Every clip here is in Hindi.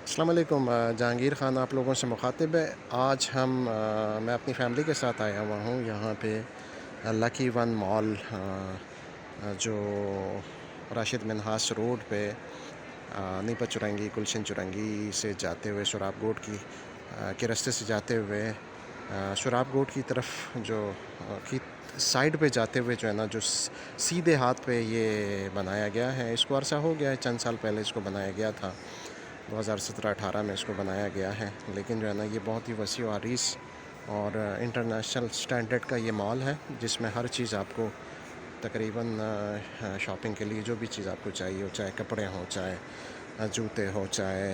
अस्सलाम वालेकुम। जहांगीर ख़ान आप लोगों से मुखातिब है। आज मैं अपनी फ़ैमिली के साथ आया हुआ हूँ यहाँ पे लकी वन मॉल, जो राशिद मिन्हास रोड पे नीपत चुरंगी गुलशन चुरंगी से जाते हुए सुराब गोट के रास्ते से जाते हुए सुराब गोट की तरफ की साइड पे जाते हुए जो है ना, जो सीधे हाथ पे ये बनाया गया है। इसको अरसा हो गया है, चंद साल पहले इसको बनाया गया था। 2017-18 में इसको बनाया गया है। लेकिन जो है ना, ये बहुत ही वसी व अरीस और इंटरनेशनल स्टैंडर्ड का ये मॉल है, जिसमें हर चीज़ आपको तकरीबन शॉपिंग के लिए जो भी चीज़ आपको चाहिए हो, चाहे कपड़े हों, चाहे जूते हो, चाहे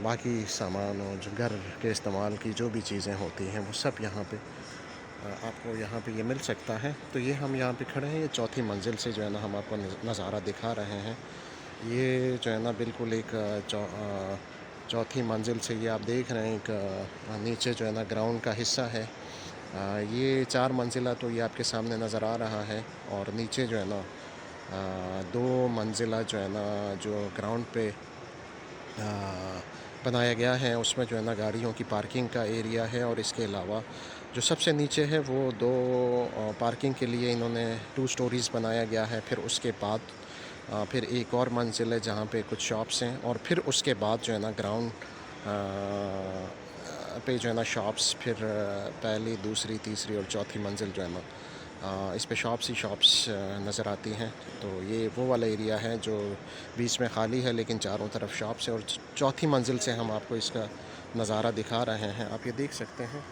बाकी सामान हो, जो घर के इस्तेमाल की जो भी चीज़ें होती हैं, वो सब यहाँ पे आपको यहाँ पे ये मिल सकता है। तो ये हम यहाँ पे खड़े हैं, ये चौथी मंजिल से जो है ना, हम आपको नज़ारा दिखा रहे हैं। ये जो है ना, बिल्कुल एक चौथी मंजिल से ये आप देख रहे हैं, एक नीचे जो है ना ग्राउंड का हिस्सा है। ये 4 मंजिला तो ये आपके सामने नज़र आ रहा है, और नीचे जो है ना 2 मंजिला जो है ना, जो ग्राउंड पे बनाया गया है, उसमें जो है ना गाड़ियों की पार्किंग का एरिया है। और इसके अलावा जो सबसे नीचे है, वो 2 पार्किंग के लिए इन्होंने 2 स्टोरीज़ बनाया गया है। फिर उसके बाद फिर एक और मंजिल है जहाँ पे कुछ शॉप्स हैं, और फिर उसके बाद जो है ना ग्राउंड पे जो है ना शॉप्स, फिर पहली, दूसरी, तीसरी और चौथी मंजिल जो है ना, इस पे शॉप्स ही शॉप्स नज़र आती हैं। तो ये वो वाला एरिया है जो बीच में खाली है, लेकिन चारों तरफ शॉप्स है। और चौथी मंजिल से हम आपको इसका नज़ारा दिखा रहे हैं, आप ये देख सकते हैं।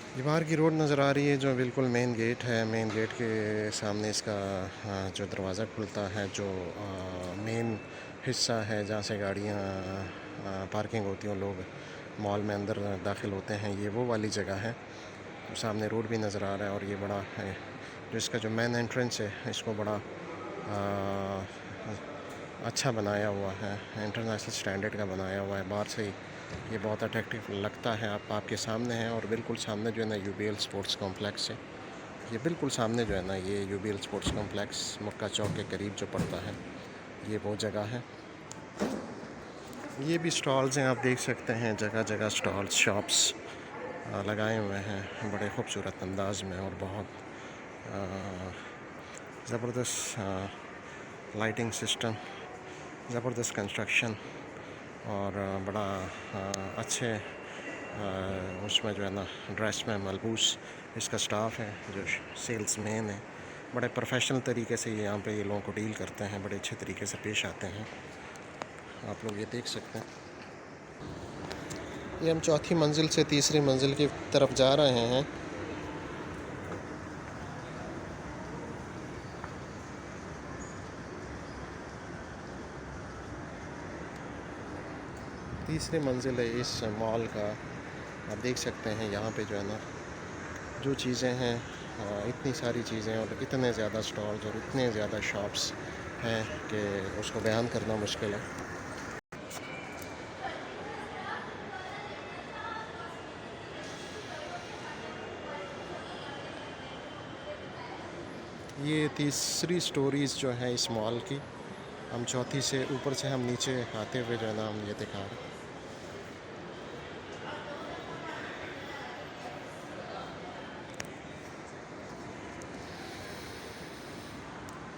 ये बाहर की रोड नज़र आ रही है, जो बिल्कुल मेन गेट है। मेन गेट के सामने इसका जो दरवाज़ा खुलता है, जो मेन हिस्सा है जहाँ से गाड़ियाँ पार्किंग होती हैं, लोग मॉल में अंदर दाखिल होते हैं, ये वो वाली जगह है। सामने रोड भी नज़र आ रहा है, और ये बड़ा है जो इसका जो मेन एंट्रेंस है, इसको बड़ा अच्छा बनाया हुआ है, इंटरनेशनल स्टैंडर्ड का बनाया हुआ है। बाहर से ही ये बहुत अट्रैक्टिव लगता है। आपके सामने है, और बिल्कुल सामने जो है ना यूबीएल स्पोर्ट्स कॉम्प्लेक्स है। ये बिल्कुल सामने जो है ना, ये यूबीएल स्पोर्ट्स कॉम्प्लेक्स मक्का चौक के करीब जो पड़ता है, ये वो जगह है। ये भी स्टॉल्स हैं, आप देख सकते हैं, जगह जगह स्टॉल्स, शॉप्स लगाए हुए हैं बड़े खूबसूरत अंदाज में, और बहुत ज़बरदस्त लाइटिंग सिस्टम, ज़बरदस्त कंस्ट्रक्शन, और बड़ा अच्छे उसमें जो है ना ड्रेस में मलबूस इसका स्टाफ है, जो सेल्स मैन है। बड़े प्रोफेशनल तरीके से यहाँ पे ये लोगों को डील करते हैं, बड़े अच्छे तरीके से पेश आते हैं। आप लोग ये देख सकते हैं। ये हम चौथी मंजिल से तीसरी मंजिल की तरफ जा रहे हैं। तीसरी मंजिल है इस मॉल का। आप देख सकते हैं यहाँ पे जो है ना, जो चीज़ें हैं, इतनी सारी चीज़ें और इतने ज़्यादा स्टॉल्स और इतने ज़्यादा शॉप्स हैं कि उसको बयान करना मुश्किल है। ये तीसरी स्टोरीज़ जो है इस मॉल की, हम चौथी से ऊपर से हम नीचे आते हुए जो है ना, हम ये दिखा रहे हैं।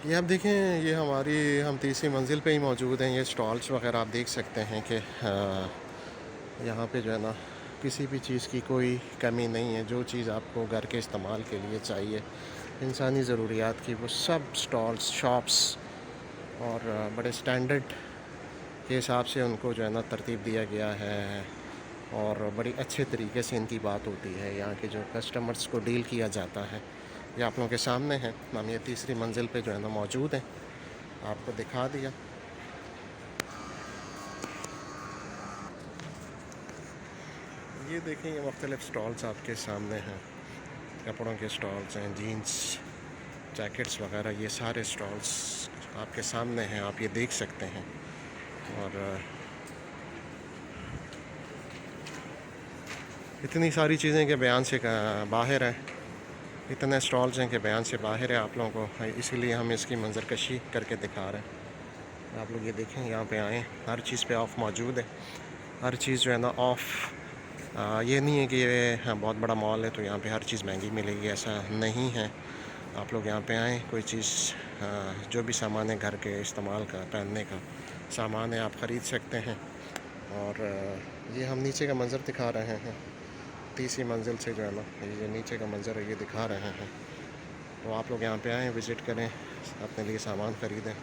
ये आप देखें, ये हम तीसरी मंजिल पे ही मौजूद हैं। ये स्टॉल्स वगैरह आप देख सकते हैं कि यहाँ पे जो है ना, किसी भी चीज़ की कोई कमी नहीं है। जो चीज़ आपको घर के इस्तेमाल के लिए चाहिए, इंसानी ज़रूरियात की वो सब स्टॉल्स, शॉप्स और बड़े स्टैंडर्ड के हिसाब से उनको जो है ना तरतीब दिया गया है और बड़ी अच्छे तरीके से इनकी बात होती है। यहाँ के जो कस्टमर्स को डील किया जाता है ये आप लोगों के सामने है। हम ये तीसरी मंजिल पे जो है ना मौजूद हैं, आपको दिखा दिया। ये देखें, ये मुख्तलिफ़ स्टॉल्स आपके सामने हैं। कपड़ों के स्टॉल्स हैं, जीन्स, जैकेट्स वगैरह, ये सारे स्टॉल्स आपके सामने हैं, आप ये देख सकते हैं। और इतनी सारी चीज़ें के बयान से बाहर है, इतने स्टॉल्स हैं कि बयान से बाहर है आप लोगों को, इसीलिए हम इसकी मंजरकशी करके दिखा रहे हैं। आप लोग ये देखें, यहाँ पे आएँ, हर चीज़ पे ऑफ़ मौजूद है। हर चीज़ जो है ना ऑफ़। ये नहीं है कि ये बहुत बड़ा मॉल है तो यहाँ पे हर चीज़ महंगी मिलेगी, ऐसा नहीं है। आप लोग यहाँ पे आएँ, कोई चीज़ जो भी सामान है घर के इस्तेमाल का, पहनने का सामान है, आप ख़रीद सकते हैं। और ये हम नीचे का मंज़र दिखा रहे हैं, तीसरी मंजिल से जो है ना ये नीचे का मंज़र है ये दिखा रहे हैं। तो आप लोग यहाँ पे आएँ, विज़िट करें, अपने लिए सामान ख़रीदें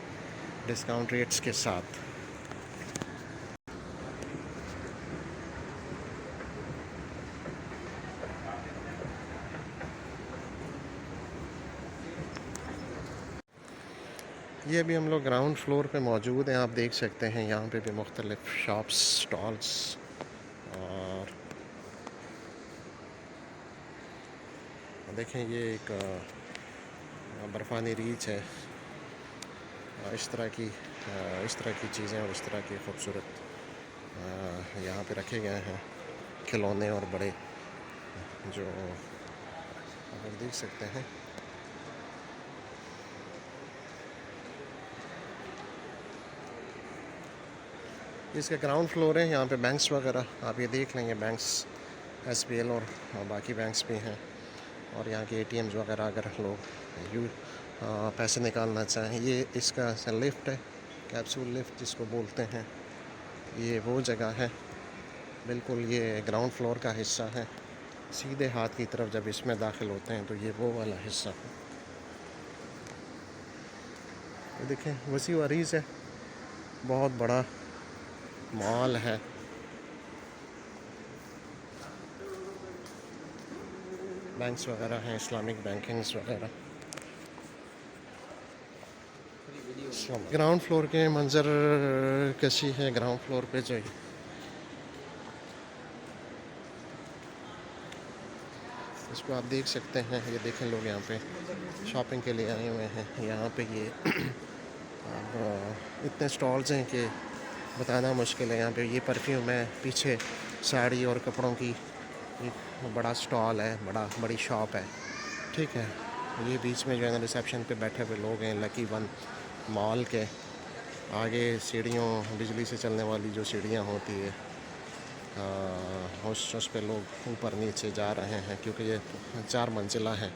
डिस्काउंट रेट्स के साथ। ये भी हम लोग ग्राउंड फ्लोर पे मौजूद हैं, आप देख सकते हैं। यहाँ पे भी मुख्तलिफ़ शॉप्स, स्टॉल्स और देखें, ये एक बर्फ़ानी रीच है। इस तरह की चीज़ें और इस तरह की खूबसूरत यहाँ पे रखे गए हैं खिलौने और बड़े, जो आप देख सकते हैं। इसका ग्राउंड फ्लोर है, यहाँ पे बैंक्स वगैरह आप ये देख लेंगे, बैंक्स SBL और बाकी बैंक्स भी हैं। और यहाँ के ATMs वगैरह अगर लोग पैसे निकालना चाहें, ये इसका लिफ्ट है, कैप्सूल लिफ्ट जिसको बोलते हैं। ये वो जगह है, बिल्कुल ये ग्राउंड फ्लोर का हिस्सा है। सीधे हाथ की तरफ जब इसमें दाखिल होते हैं तो ये वो वाला हिस्सा है। ये देखें, वसी वारीज़ है, बहुत बड़ा मॉल है। बैंक्स वगैरह हैं, इस्लामिक बैंकिंग्स वगैरह। ग्राउंड फ्लोर के मंज़र कशी है, ग्राउंड फ्लोर पे जो इसको आप देख सकते हैं। ये देखें, लोग यहाँ पे शॉपिंग के लिए आए हुए हैं। यहाँ पे ये इतने स्टॉल्स हैं कि बताना मुश्किल है। यहाँ पे ये परफ्यूम है, पीछे साड़ी और कपड़ों की एक बड़ा स्टॉल है, बड़ी शॉप है, ठीक है। ये बीच में जो है ना रिसेप्शन पे बैठे हुए लोग हैं। लकी वन मॉल के आगे सीढ़ियों, बिजली से चलने वाली जो सीढ़ियाँ होती है, उस पे लोग ऊपर नीचे जा रहे हैं क्योंकि ये 4 मंजिला है।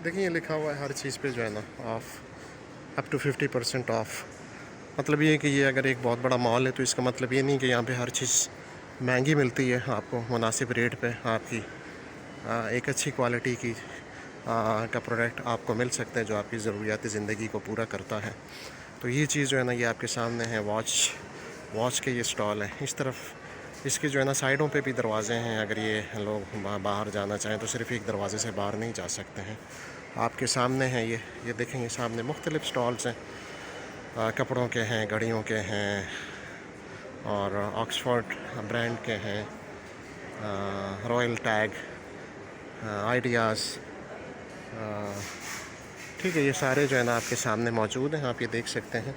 देखिए, ये लिखा हुआ है हर चीज़ पे जो है ना ऑफ़, अप टू 50% ऑफ़। मतलब ये है कि ये अगर एक बहुत बड़ा मॉल है तो इसका मतलब ये नहीं कि यहाँ पे हर चीज़ महंगी मिलती है। आपको मुनासिब रेट पे आपकी एक अच्छी क्वालिटी की का प्रोडक्ट आपको मिल सकता है जो आपकी ज़रूरियात ज़िंदगी को पूरा करता है। तो ये चीज़ जो है ना ये आपके सामने है। वॉच के ये स्टॉल है। इस तरफ इसके जो है ना साइडों पे भी दरवाज़े हैं। अगर ये लोग बाहर जाना चाहें तो सिर्फ़ एक दरवाज़े से बाहर नहीं जा सकते हैं। आपके सामने हैं ये देखेंगे, सामने मुख्तलिफ़ स्टॉल्स हैं। कपड़ों के हैं, घड़ियों के हैं और ऑक्सफोर्ड ब्रांड के हैं, रॉयल टैग, आइडियाज़, ठीक है। ये सारे जो है ना आपके सामने मौजूद हैं, आप ये देख सकते हैं।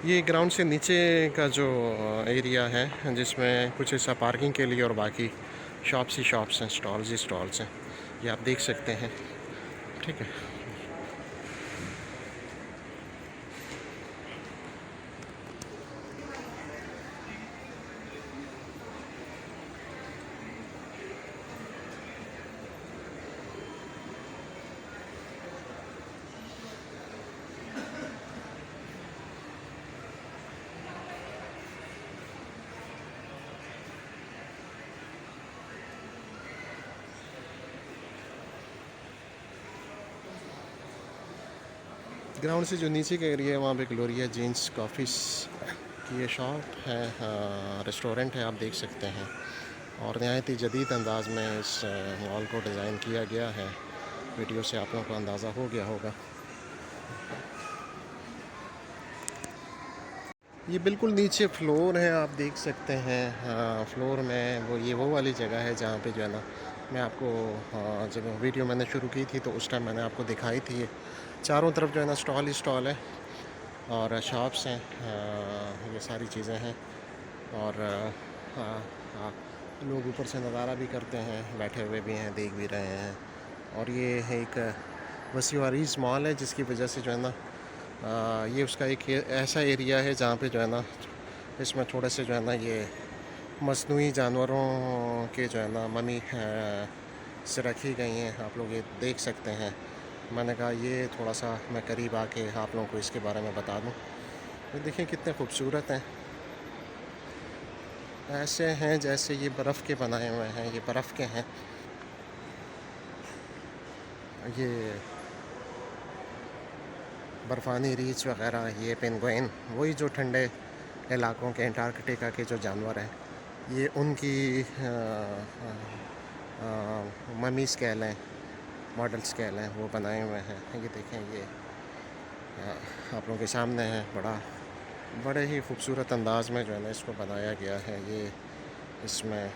ये ग्राउंड से नीचे का जो एरिया है जिसमें कुछ हिस्सा पार्किंग के लिए और बाकी शॉप्स ही शॉप्स हैं, स्टॉल्स ही स्टॉल्स हैं, ये आप देख सकते हैं। ठीक है। ग्राउंड से जो नीचे का एरिया है वहाँ पे ग्लोरिया जीन्स कॉफ़ीज़ की ये शॉप है, रेस्टोरेंट है, आप देख सकते हैं। और नहायत ही जदीद अंदाज में इस मॉल को डिज़ाइन किया गया है। वीडियो से आप लोगों को अंदाज़ा हो गया होगा। ये बिल्कुल नीचे फ्लोर है, आप देख सकते हैं। फ्लोर में वो वाली जगह है जहाँ पे जो है ना, मैं आपको जब वीडियो मैंने शुरू की थी तो उस टाइम मैंने आपको दिखाई थी। चारों तरफ जो है ना स्टॉल ही स्टॉल है और शॉप्स हैं, ये सारी चीज़ें हैं। और लोग ऊपर से नज़ारा भी करते हैं, बैठे हुए भी हैं, देख भी रहे हैं। और ये है एक वसीवारीज़ मॉल है जिसकी वजह से जो है ना ये उसका एक ऐसा एरिया है जहाँ पे जो है ना इसमें थोड़े से जो है ना ये मस्नूई जानवरों के जो है ना मम्मी से रखी गई हैं, आप लोग ये देख सकते हैं। मैंने कहा ये थोड़ा सा मैं करीब आके आप लोगों को इसके बारे में बता दूं। ये देखिए कितने खूबसूरत हैं, ऐसे हैं जैसे ये बर्फ़ के बनाए हुए हैं, ये बर्फ़ के हैं। ये बर्फ़ानी रीछ वग़ैरह, ये पेंगुइन, वही जो ठंडे इलाकों के अंटार्कटिका के जो जानवर हैं, ये उनकी मम्मीज़ कह लें, मॉडल्स कह लें, वो बनाए हुए हैं। ये देखें, ये आप लोगों के सामने है। बड़े ही खूबसूरत अंदाज में जो है ना इसको बनाया गया है। ये इसमें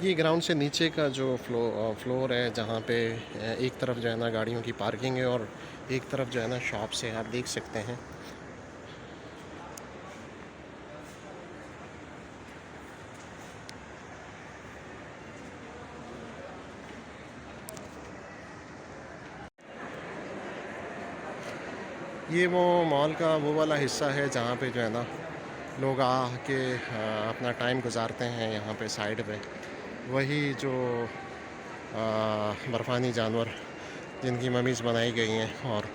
ये ग्राउंड से नीचे का जो फ्लोर है जहाँ पे एक तरफ जो है ना गाड़ियों की पार्किंग है और एक तरफ जो है ना शॉप्स है, आप देख सकते हैं। ये वो मॉल का वो वाला हिस्सा है जहाँ पे जो है ना लोग आके अपना टाइम गुजारते हैं। यहाँ पे साइड पे वही जो बर्फ़ानी जानवर जिनकी मम्मीज़ बनाई गई हैं और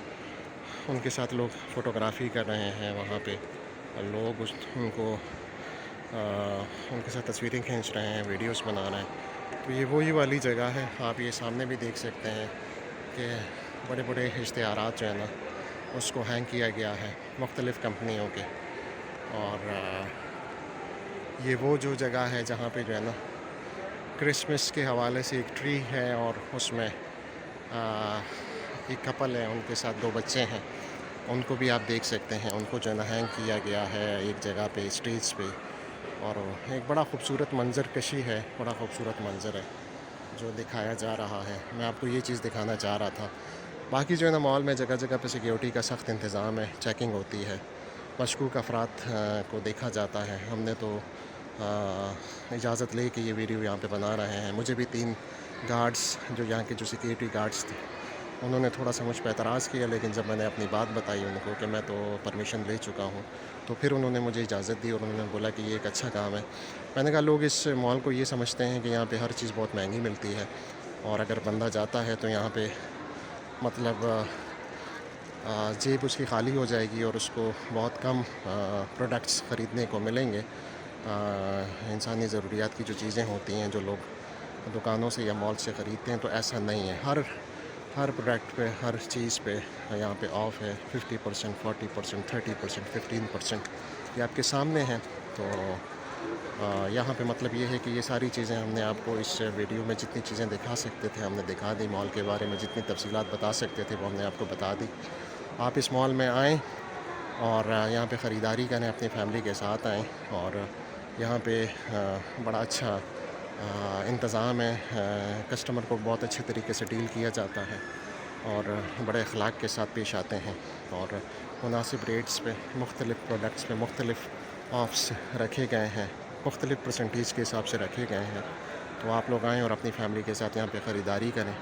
उनके साथ लोग फ़ोटोग्राफ़ी कर रहे हैं वहाँ पे। और लोग उनको उनके साथ तस्वीरें खींच रहे हैं, वीडियोस बना रहे हैं। तो ये वही वाली जगह है। आप ये सामने भी देख सकते हैं कि बड़े बड़े इश्तिहारात जो है ना उसको हैंग किया गया है मुख्तलिफ़ कंपनियों के। और ये वो जो जगह है जहाँ पे जो है ना क्रिसमस के हवाले से एक ट्री है और उसमें एक कपल है, उनके साथ दो बच्चे हैं, उनको भी आप देख सकते हैं। उनको जो है ना हैंग किया गया है एक जगह पे, स्टेज पे। और एक बड़ा खूबसूरत मंज़र कशी है, बड़ा खूबसूरत मंज़र है जो दिखाया जा रहा है। मैं आपको ये चीज़ दिखाना चाह रहा था। बाकी जो है ना मॉल में जगह जगह पे सिक्योरिटी का सख्त इंतज़ाम है, चेकिंग होती है, मशकूक अफराद को देखा जाता है। हमने तो इजाज़त ले के ये वीडियो यहाँ पे बना रहे हैं। मुझे भी 3 गार्ड्स जो यहाँ के जो सिक्योरिटी गार्ड्स थे उन्होंने थोड़ा सा मुझ पर एतराज़ किया, लेकिन जब मैंने अपनी बात बताई उनको कि मैं तो परमिशन ले चुका हूँ, तो फिर उन्होंने मुझे इजाज़त दी और उन्होंने बोला कि ये एक अच्छा काम है। मैंने कहा लोग इस मॉल को ये समझते हैं कि यहाँ पे हर चीज़ बहुत महंगी मिलती है और अगर बंदा जाता है तो यहाँ पे मतलब जेब उसकी ख़ाली हो जाएगी और उसको बहुत कम प्रोडक्ट्स ख़रीदने को मिलेंगे। इंसानी ज़रूरियात की जो चीज़ें होती हैं जो लोग दुकानों से या मॉल से ख़रीदते हैं, तो ऐसा नहीं है। हर प्रोडक्ट पे, हर चीज़ पे यहाँ पे ऑफ़ है 50%, 40%, 30%, 15%, ये आपके सामने है। तो यहाँ पे मतलब ये है कि ये सारी चीज़ें हमने आपको इस वीडियो में जितनी चीज़ें दिखा सकते थे हमने दिखा दी। मॉल के बारे में जितनी तफसीलात बता सकते थे वो हमने आपको बता दी। आप इस मॉल में आएँ और यहाँ पे ख़रीदारी करें, अपनी फैमिली के साथ आएँ और यहाँ पे बड़ा अच्छा इंतज़ाम है। कस्टमर को बहुत अच्छे तरीके से डील किया जाता है और बड़े अखलाक के साथ पेश आते हैं और मुनासिब रेट्स पे मुख्तलिफ़ प्रोडक्ट्स पे मुख्तलिफ़ ऑफ्स रखे गए हैं, मुख्तलिफ़ परसेंटेज के हिसाब से रखे गए हैं। तो आप लोग आएँ और अपनी फ़ैमिली के साथ यहाँ पे ख़रीदारी करें।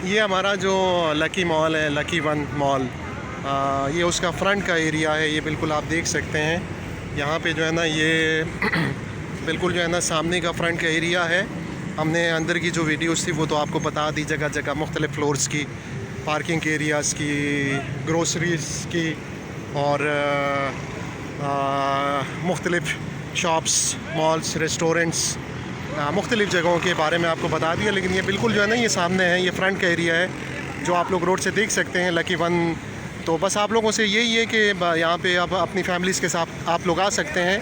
ये हमारा जो लकी मॉल है, लकी वन मॉल, ये उसका फ्रंट का एरिया है। ये बिल्कुल आप देख सकते हैं यहाँ पे जो है ना, ये बिल्कुल जो है ना सामने का फ्रंट का एरिया है। हमने अंदर की जो वीडियोस थी वो तो आपको बता दी, जगह जगह मुख्तलिफ़ फ्लोर्स की, पार्किंग के एरियाज़ की, ग्रोसरीज़ की और मुख्तलिफ़ शॉप्स, मॉल्स, रेस्टोरेंट्स, मुख्तलिफ़ जगहों के बारे में आपको बता दिया। लेकिन ये बिल्कुल जो है ना, ये सामने है, ये फ्रंट का एरिया है जो आप लोग रोड से देख सकते हैं, लकी वन। तो बस आप लोगों से यही है कि यहाँ पे अब अपनी फैमिलीज़ के साथ आप लोग आ सकते हैं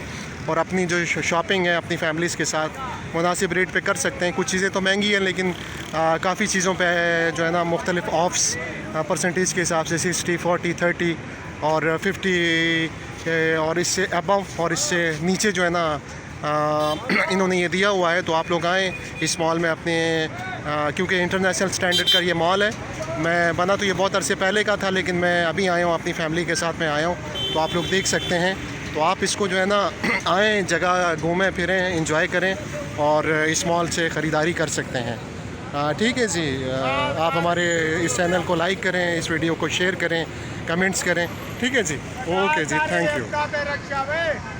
और अपनी जो शॉपिंग है अपनी फैमिलीज़ के साथ मुनासिब रेट पे कर सकते हैं। कुछ चीज़ें तो महंगी हैं, लेकिन काफ़ी चीज़ों पे जो है ना मुख्तलिफ़ ऑफ्स परसेंटेज के हिसाब से 60, 40, 30 और 50 और इससे अबव और इससे नीचे जो है ना इन्होंने ये दिया हुआ है। तो आप लोग आएँ इस मॉल में अपने, क्योंकि इंटरनेशनल स्टैंडर्ड का ये मॉल है। मैं बना तो ये बहुत अरसे पहले का था, लेकिन मैं अभी आया हूँ, अपनी फैमिली के साथ में आया हूँ। तो आप लोग देख सकते हैं। तो आप इसको जो है ना आएँ, जगह घूमें फिरें, इंजॉय करें और इस मॉल से ख़रीदारी कर सकते हैं। ठीक है जी। आप हमारे इस चैनल को लाइक करें, इस वीडियो को शेयर करें, कमेंट्स करें। ठीक है जी, ओके जी, थैंक यू।